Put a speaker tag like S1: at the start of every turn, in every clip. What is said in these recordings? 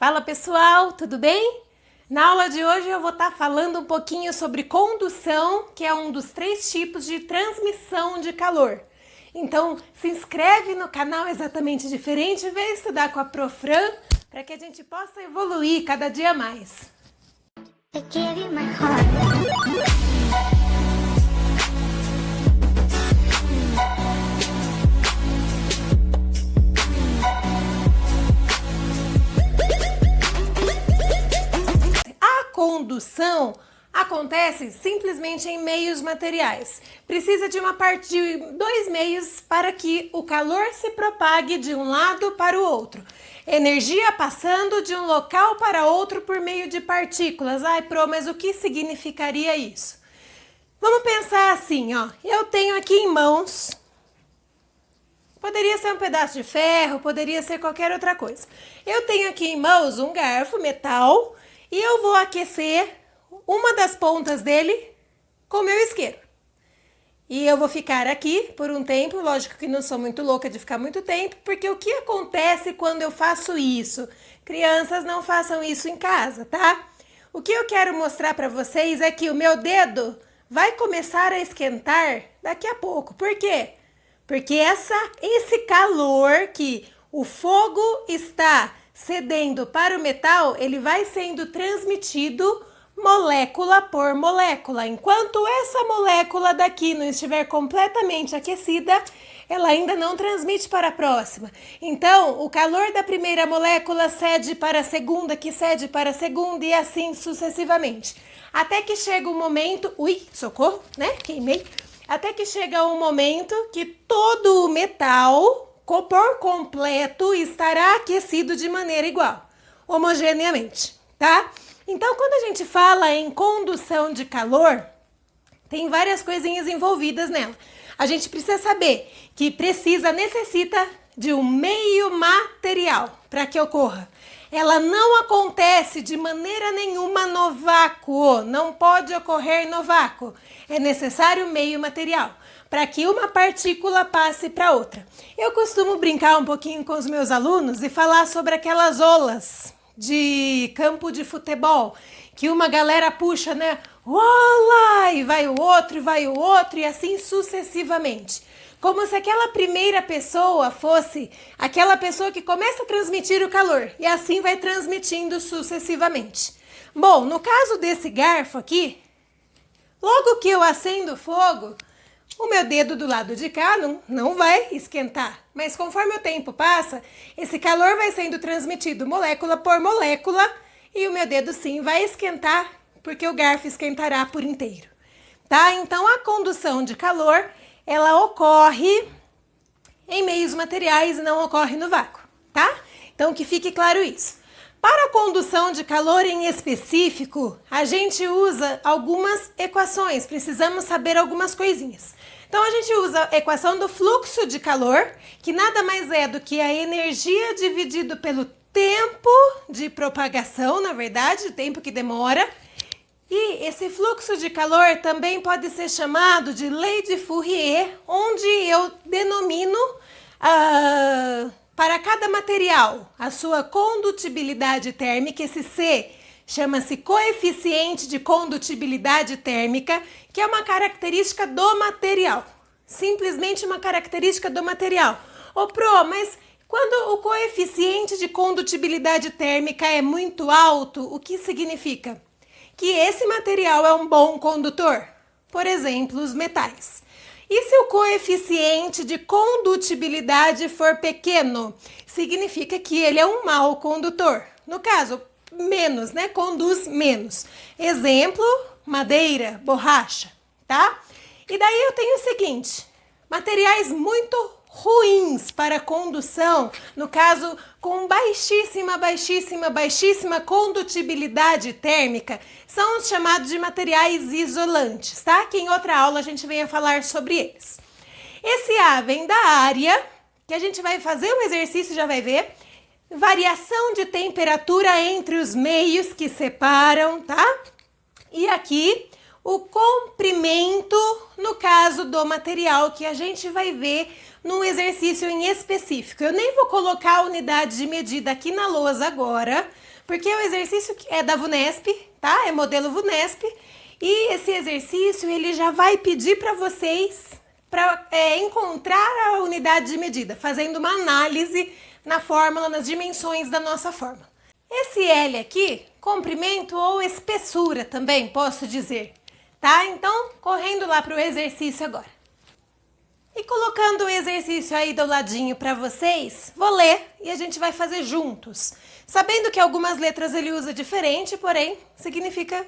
S1: Fala pessoal, tudo bem? Na aula de hoje eu vou estar falando um pouquinho sobre condução, que é um dos 3 tipos de transmissão de calor. Então se inscreve no canal Exatamente Diferente e vem estudar com a Prof. Fran para que a gente possa evoluir cada dia mais. Condução acontece simplesmente em meios materiais. Precisa de dois meios para que o calor se propague de um lado para o outro. Energia passando de um local para outro por meio de partículas. Ai, Pro, mas o que significaria isso? Vamos pensar assim, ó. Eu tenho aqui em mãos, poderia ser um pedaço de ferro, poderia ser qualquer outra coisa. Eu tenho aqui em mãos um garfo, metal, e eu vou aquecer uma das pontas dele com meu isqueiro. E eu vou ficar aqui por um tempo, lógico que não sou muito louca de ficar muito tempo, porque o que acontece quando eu faço isso? Crianças, não façam isso em casa, tá? O que eu quero mostrar para vocês é que o meu dedo vai começar a esquentar daqui a pouco. Por quê? Porque esse calor que o fogo está cedendo para o metal, ele vai sendo transmitido molécula por molécula. Enquanto essa molécula daqui não estiver completamente aquecida, ela ainda não transmite para a próxima. Então, o calor da primeira molécula cede para a segunda, que cede para a segunda e assim sucessivamente. Até que chega um momento... Ui, socorro, né? Queimei. Até que chega um momento que todo o metal por completo estará aquecido de maneira igual, homogeneamente, tá? Então, quando a gente fala em condução de calor, tem várias coisinhas envolvidas nela. A gente precisa saber que necessita de um meio material para que ocorra. Ela não acontece de maneira nenhuma no vácuo, não pode ocorrer no vácuo. É necessário meio material para que uma partícula passe para outra. Eu costumo brincar um pouquinho com os meus alunos e falar sobre aquelas olas de campo de futebol, que uma galera puxa, né? Ola! E vai o outro, e assim sucessivamente. Como se aquela primeira pessoa fosse aquela pessoa que começa a transmitir o calor, e assim vai transmitindo sucessivamente. Bom, no caso desse garfo aqui, logo que eu acendo o fogo, o meu dedo do lado de cá não vai esquentar, mas conforme o tempo passa, esse calor vai sendo transmitido molécula por molécula e o meu dedo sim vai esquentar, porque o garfo esquentará por inteiro, tá? Então a condução de calor, ela ocorre em meios materiais e não ocorre no vácuo, tá? Então que fique claro isso. Para a condução de calor em específico, a gente usa algumas equações, precisamos saber algumas coisinhas. Então a gente usa a equação do fluxo de calor, que nada mais é do que a energia dividido pelo tempo de propagação, na verdade, o tempo que demora. E esse fluxo de calor também pode ser chamado de lei de Fourier, onde eu denomino para cada material a sua condutibilidade térmica. Esse C chama-se coeficiente de condutibilidade térmica, que é uma característica do material. Simplesmente uma característica do material. Ô Pro, mas quando o coeficiente de condutibilidade térmica é muito alto, o que significa? Que esse material é um bom condutor. Por exemplo, os metais. E se o coeficiente de condutibilidade for pequeno, significa que ele é um mau condutor. No caso, menos, né? Conduz menos. Exemplo, madeira, borracha, tá? E daí eu tenho o seguinte, materiais muito ruins para condução, no caso com baixíssima condutibilidade térmica, são os chamados de materiais isolantes, tá? Que em outra aula a gente venha falar sobre eles. Esse A vem da área, que a gente vai fazer um exercício e já vai ver. Variação de temperatura entre os meios que separam, tá? E aqui o comprimento no caso do material, que a gente vai ver num exercício em específico. Eu nem vou colocar a unidade de medida aqui na lousa agora, Porque o exercício é da VUNESP, tá? É modelo VUNESP. E esse exercício, ele já vai pedir para vocês para encontrar a unidade de medida, fazendo uma análise na fórmula, nas dimensões da nossa fórmula. Esse L aqui, comprimento ou espessura também, posso dizer, tá? Então, correndo lá para o exercício agora. E colocando o exercício aí do ladinho para vocês, vou ler e a gente vai fazer juntos. Sabendo que algumas letras ele usa diferente, porém, significa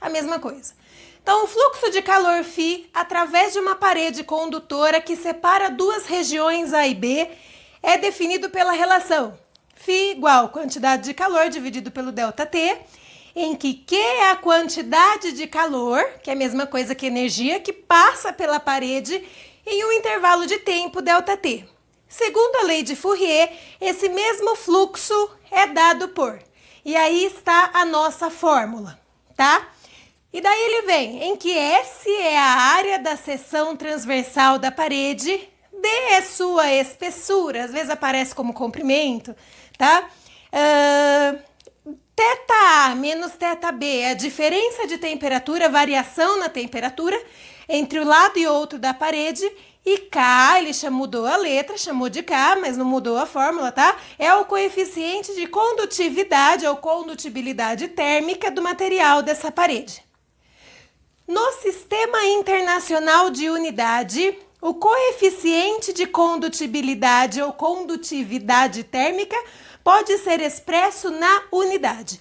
S1: a mesma coisa. Então, o fluxo de calor φ através de uma parede condutora que separa duas regiões A e B é definido pela relação φ igual quantidade de calor dividido pelo ΔT, em que Q é a quantidade de calor, que é a mesma coisa que energia, que passa pela parede em um intervalo de tempo ΔT. Segundo a lei de Fourier, esse mesmo fluxo é dado por. E aí está a nossa fórmula, tá? E daí ele vem em que S é a área da seção transversal da parede, D é sua espessura, às vezes aparece como comprimento, tá? Θ menos θB é a diferença de temperatura, variação na temperatura entre o lado e outro da parede, e K, ele mudou a letra, chamou de K, mas não mudou a fórmula, tá? É o coeficiente de condutividade ou condutibilidade térmica do material dessa parede. No Sistema Internacional de Unidade, o coeficiente de condutibilidade ou condutividade térmica pode ser expresso na unidade.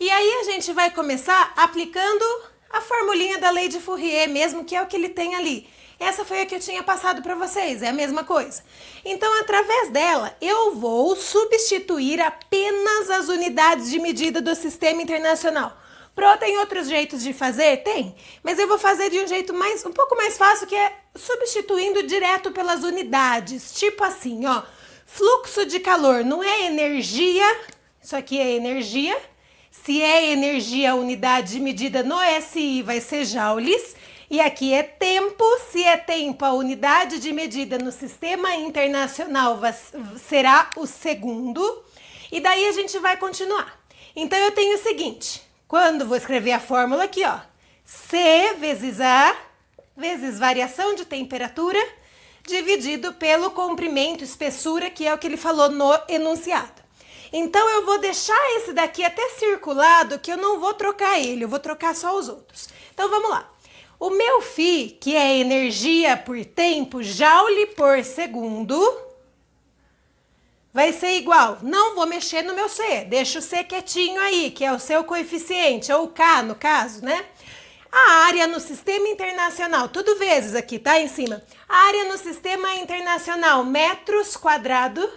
S1: E aí a gente vai começar aplicando a formulinha da lei de Fourier mesmo, que é o que ele tem ali. Essa foi a que eu tinha passado para vocês, é a mesma coisa. Então, através dela, eu vou substituir apenas as unidades de medida do Sistema Internacional. Tem outros jeitos de fazer? Tem. Mas eu vou fazer de um jeito um pouco mais fácil, que é substituindo direto pelas unidades. Tipo assim, ó. Fluxo de calor não é energia, isso aqui é energia. Se é energia, a unidade de medida no SI vai ser joules. E aqui é tempo. Se é tempo, a unidade de medida no Sistema Internacional será o segundo. E daí a gente vai continuar. Então, eu tenho o seguinte. Quando vou escrever a fórmula aqui, ó. C vezes A vezes variação de temperatura dividido pelo comprimento, espessura, que é o que ele falou no enunciado. Então, eu vou deixar esse daqui até circulado, que eu não vou trocar ele, eu vou trocar só os outros. Então, vamos lá. O meu φ, que é energia por tempo, joule por segundo, vai ser igual. Não vou mexer no meu C, deixa o C quietinho aí, que é o seu coeficiente, ou K no caso, né? A área no Sistema Internacional, tudo vezes aqui, tá? Em cima. A área no Sistema Internacional, metros quadrados.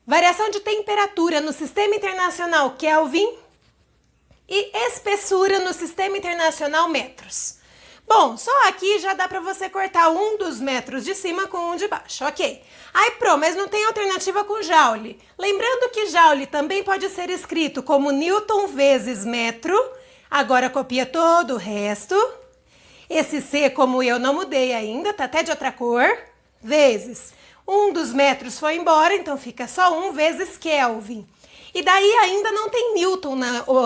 S1: Variação de temperatura no Sistema Internacional, Kelvin. E espessura no Sistema Internacional, metros. Bom, só aqui já dá para você cortar um dos metros de cima com um de baixo, ok? Aí, mas não tem alternativa com joule. Lembrando que joule também pode ser escrito como Newton vezes metro. Agora copia todo o resto. Esse C, como eu não mudei ainda, tá até de outra cor. Vezes. Um dos metros foi embora, então fica só 1 vezes Kelvin. E daí ainda não tem Newton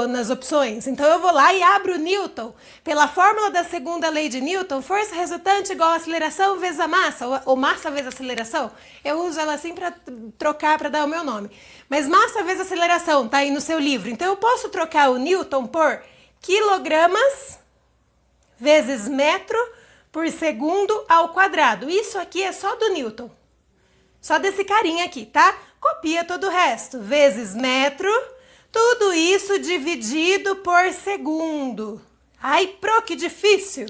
S1: nas opções. Então eu vou lá e abro Newton. Pela fórmula da segunda lei de Newton, força resultante igual a aceleração vezes a massa, ou massa vezes aceleração. Eu uso ela assim para trocar, para dar o meu nome. Mas massa vezes aceleração, tá aí no seu livro. Então eu posso trocar o Newton por quilogramas vezes metro por segundo ao quadrado. Isso aqui é só do Newton. Só desse carinha aqui, tá? Copia todo o resto. Vezes metro, tudo isso dividido por segundo. Ai, que difícil!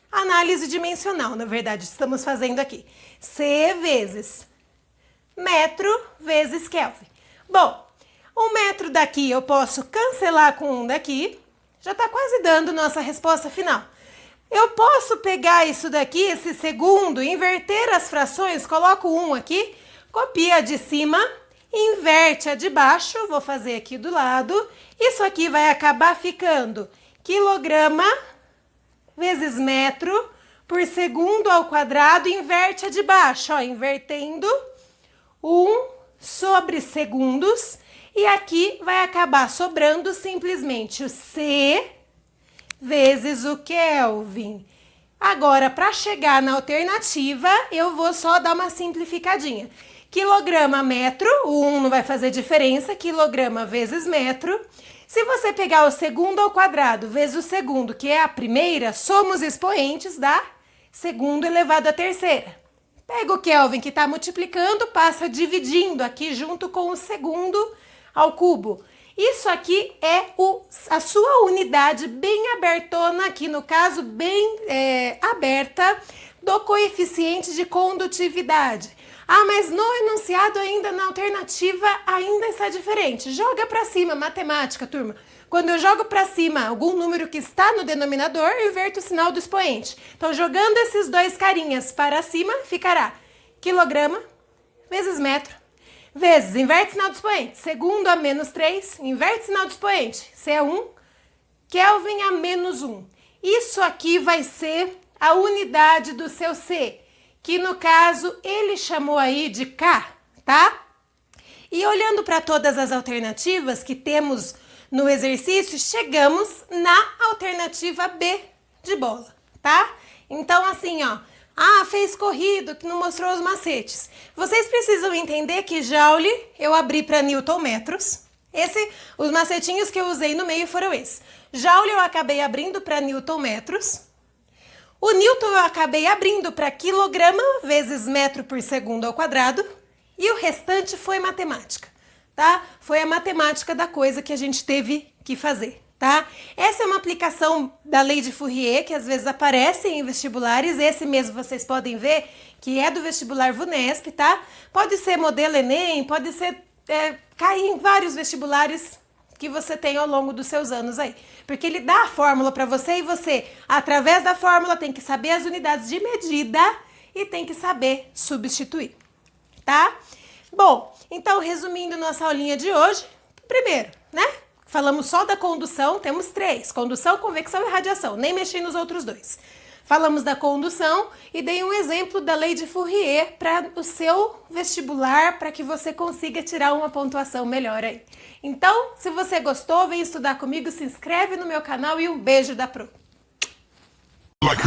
S1: Análise dimensional, na verdade, estamos fazendo aqui. C vezes metro vezes Kelvin. Bom, um metro daqui eu posso cancelar com um daqui. Já está quase dando nossa resposta final. Eu posso pegar isso daqui, esse segundo, inverter as frações, coloco 1 aqui, copia a de cima, inverte a de baixo, vou fazer aqui do lado. Isso aqui vai acabar ficando quilograma vezes metro por segundo ao quadrado, inverte a de baixo, ó, invertendo 1 sobre segundos. E aqui vai acabar sobrando simplesmente o C vezes o Kelvin. Agora, para chegar na alternativa, eu vou só dar uma simplificadinha. Quilograma metro, o 1 não vai fazer diferença, quilograma vezes metro. Se você pegar o segundo ao quadrado vezes o segundo, que é a primeira, somos expoentes da segundo elevado à terceira. Pega o Kelvin que está multiplicando, passa dividindo aqui junto com o segundo ao cubo. Isso aqui é a sua unidade bem abertona, aqui no caso bem aberta, do coeficiente de condutividade. Ah, mas no enunciado ainda, na alternativa, ainda está diferente. Joga para cima, matemática, turma. Quando eu jogo para cima algum número que está no denominador, eu inverto o sinal do expoente. Então, jogando esses dois carinhas para cima, ficará quilograma vezes metro, vezes, inverte o sinal do expoente, segundo a menos 3, inverte o sinal do expoente, C é 1, Kelvin a menos 1. Isso aqui vai ser a unidade do seu C, que no caso ele chamou aí de K, tá? E olhando para todas as alternativas que temos no exercício, chegamos na alternativa B de bola, tá? Então assim, ó, fez corrido, que não mostrou os macetes. Vocês precisam entender que Joule eu abri para Newton metros. Os macetinhos que eu usei no meio foram esses. Joule eu acabei abrindo para Newton metros. O Newton eu acabei abrindo para quilograma vezes metro por segundo ao quadrado. E o restante foi matemática, tá? Foi a matemática da coisa que a gente teve que fazer, tá? Essa é uma aplicação da lei de Fourier, que às vezes aparece em vestibulares. Esse mesmo vocês podem ver, que é do vestibular VUNESP, tá? Pode ser modelo Enem, pode ser cair em vários vestibulares que você tem ao longo dos seus anos aí. Porque ele dá a fórmula para você e você, através da fórmula, tem que saber as unidades de medida e tem que saber substituir, tá? Bom, então, resumindo nossa aulinha de hoje, primeiro, né? Falamos só da condução, temos 3, condução, convecção e radiação, nem mexi nos outros 2. Falamos da condução e dei um exemplo da lei de Fourier para o seu vestibular, para que você consiga tirar uma pontuação melhor aí. Então, se você gostou, vem estudar comigo, se inscreve no meu canal e um beijo da Pro. Like